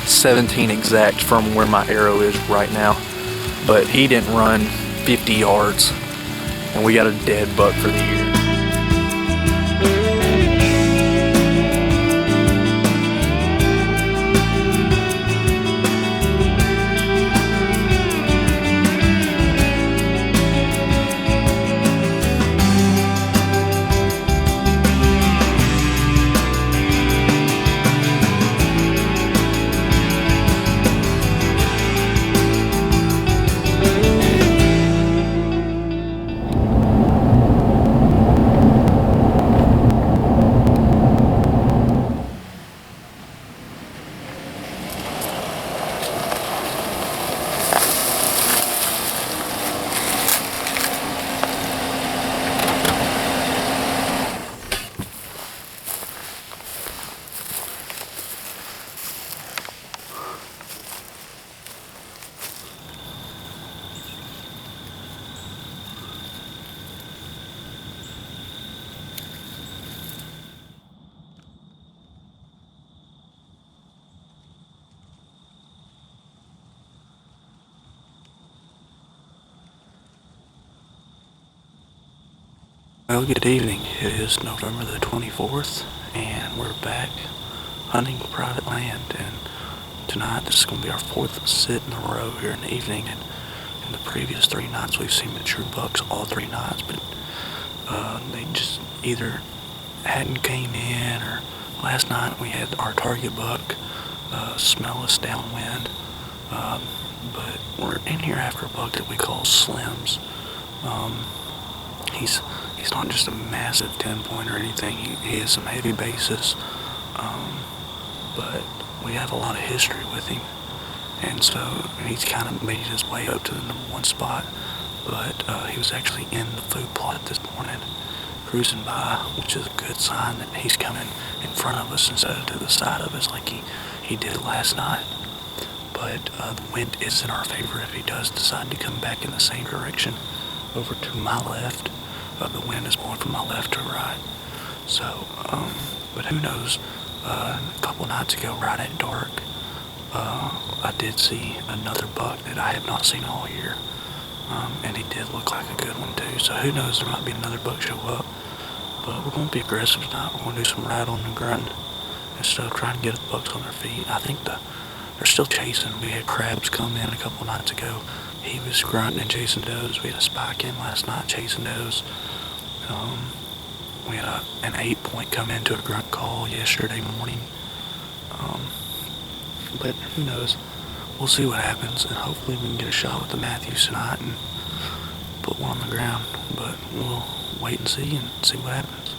17 exact from where my arrow is right now, but he didn't run 50 yards, and we got a dead buck for the year. Well, good evening. It is November the 24th, and we're back hunting private land. And tonight, this is going to be our fourth sit in a row here in the evening. And in the previous 3 nights, we've seen mature bucks all 3 nights, but they just either hadn't came in, or last night we had our target buck smell us downwind. But we're in here after a buck that we call SLIMS. He's not just a massive 10-point or anything. He has some heavy bases, but we have a lot of history with him, and so he's kind of made his way up to the number 1 spot. But he was actually in the food plot this morning, cruising by, which is a good sign that he's coming in front of us instead of to the side of us like he did last night. But the wind is in our favor if he does decide to come back in the same direction over to my left. The wind is blowing from my left to right. So, but who knows? A couple nights ago, right at dark, I did see another buck that I have not seen all year. And he did look like a good one too. So who knows, there might be another buck show up. But we're going to be aggressive tonight. We're going to do some rattling and grunting instead of trying to get the bucks on their feet. I think they're still chasing. We had crabs come in a couple nights ago. He was grunting and chasing does. We had a spike in last night chasing does. We had an 8-point come into a grunt call yesterday morning. But who knows? We'll see what happens, and hopefully we can get a shot with the Matthews tonight and put one on the ground. But we'll wait and see what happens.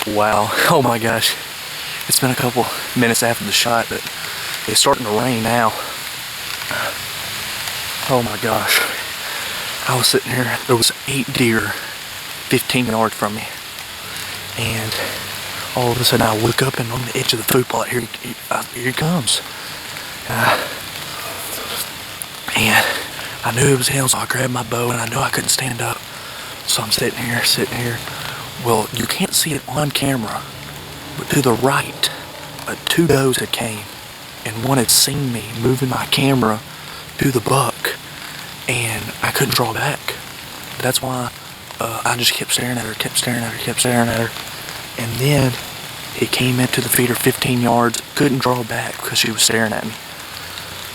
Wow, oh my gosh. It's been a couple minutes after the shot, but it's starting to rain now. Oh my gosh. I was sitting here, there was 8 deer 15 yards from me. And all of a sudden I look up and on the edge of the food plot, here he comes. And I knew it was him, so I grabbed my bow and I knew I couldn't stand up. So I'm sitting here. Well, you can't see it on camera, but to the right, 2 does had came, and one had seen me moving my camera to the buck, and I couldn't draw back. That's why I just kept staring at her, and then he came into the feeder 15 yards, couldn't draw back because she was staring at me.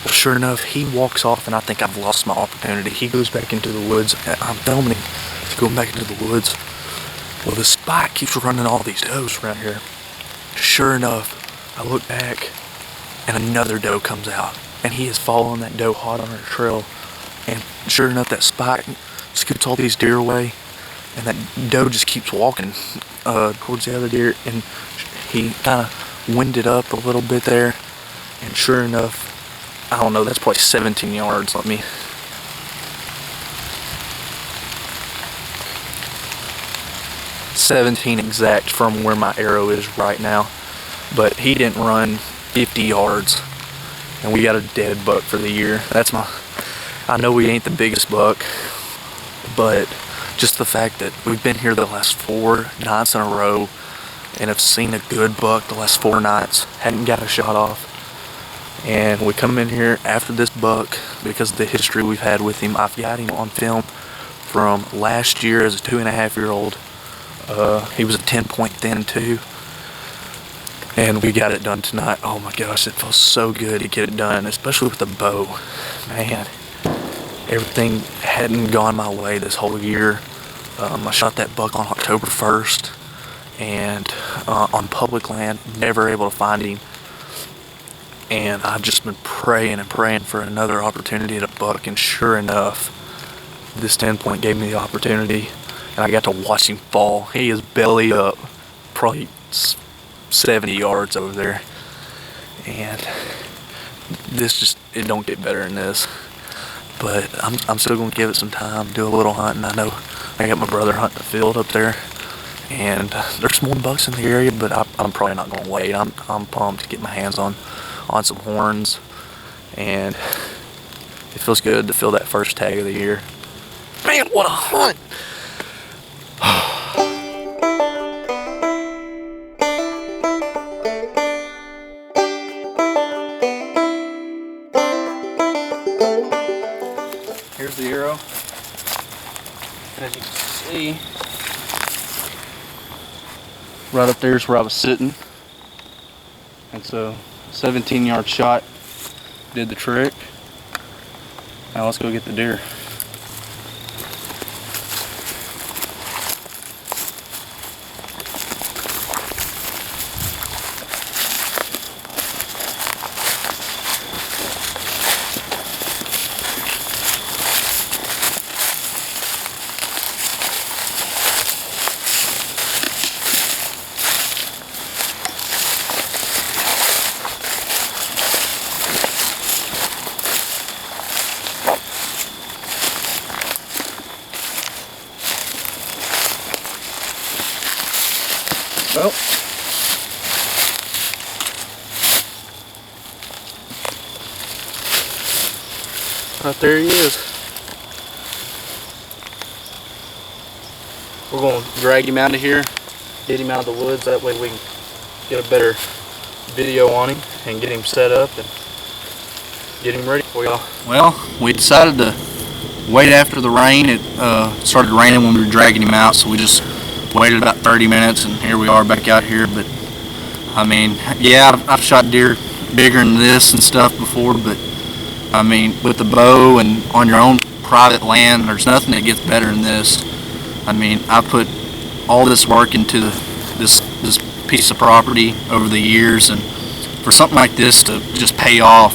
Well, sure enough, he walks off, and I think I've lost my opportunity. He goes back into the woods. I'm filming him. He's going back into the woods. Well, the spike keeps running all these does around here. Sure enough, I look back, and another doe comes out, and he is following that doe hot on her trail. And sure enough, that spike scoots all these deer away, and that doe just keeps walking towards the other deer, and he kind of winded up a little bit there, and sure enough, I don't know, that's probably 17 yards. Let me. 17 exact from where my arrow is right now, but he didn't run 50 yards, and we got a dead buck for the year. I know we ain't the biggest buck, but just the fact that we've been here the last 4 nights in a row and have seen a good buck the last 4 nights, hadn't got a shot off, and we come in here after this buck because of the history we've had with him. I've got him on film from last year as a 2.5-year-old. He was a 10-point thin too, and we got it done tonight. Oh my gosh, it feels so good to get it done, especially with the bow. Man, everything hadn't gone my way this whole year. I shot that buck on October 1st, and on public land, never able to find him. And I've just been praying for another opportunity to buck, and sure enough, this 10-point gave me the opportunity. And I got to watch him fall. He is belly up, probably 70 yards over there. And it don't get better than this. But I'm still gonna give it some time, do a little hunting. I know I got my brother hunting the field up there, and there's more bucks in the area, but I'm probably not gonna wait. I'm pumped to get my hands on some horns, and it feels good to feel that first tag of the year. Man, what a hunt! Here's the arrow, and as you can see, right up there is where I was sitting, and so 17-yard shot did the trick. Now let's go get the deer. Well, right there he is. We're going to drag him out of here, get him out of the woods, that way we can get a better video on him and get him set up and get him ready for y'all. Well, we decided to wait after the rain. It started raining when we were dragging him out, so we just waited about 30 minutes, and here we are back out here. But I mean, yeah, I've shot deer bigger than this and stuff before, but I mean, with the bow and on your own private land, there's nothing that gets better than this. I mean, I put all this work into this piece of property over the years, and for something like this to just pay off,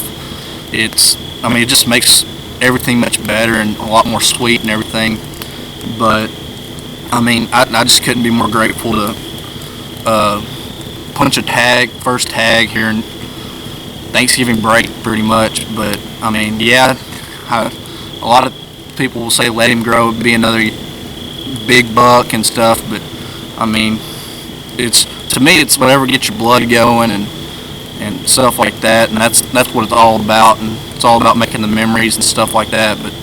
it just makes everything much better and a lot more sweet and everything. But I mean, I just couldn't be more grateful punch a tag, first tag here in Thanksgiving break, pretty much. But I mean, yeah, a lot of people will say let him grow, be another big buck and stuff. But I mean, to me, it's whatever gets your blood going and stuff like that. And that's what it's all about. And it's all about making the memories and stuff like that. But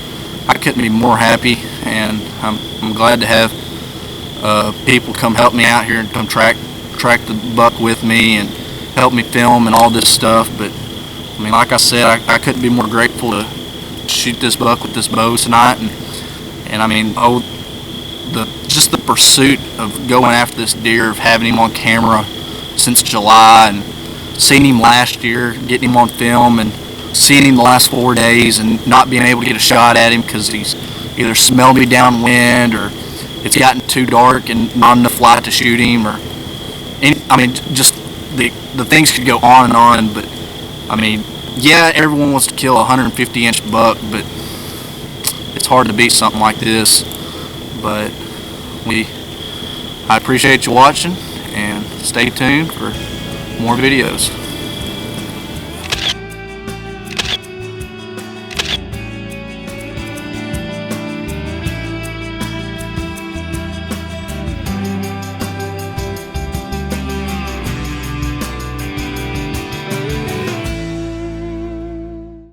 I couldn't be more happy, and I'm glad to have people come help me out here and come track the buck with me and help me film and all this stuff. But I mean, like I said, I couldn't be more grateful to shoot this buck with this bow tonight. And I mean, just the pursuit of going after this deer, of having him on camera since July, and seeing him last year, getting him on film, and seeing him the last 4 days and not being able to get a shot at him because he's either smelled me downwind or it's gotten too dark and not enough light to shoot him, or I mean, just the things could go on and on. But I mean, yeah, everyone wants to kill a 150-inch buck, but it's hard to beat something like this. But I appreciate you watching, and stay tuned for more videos.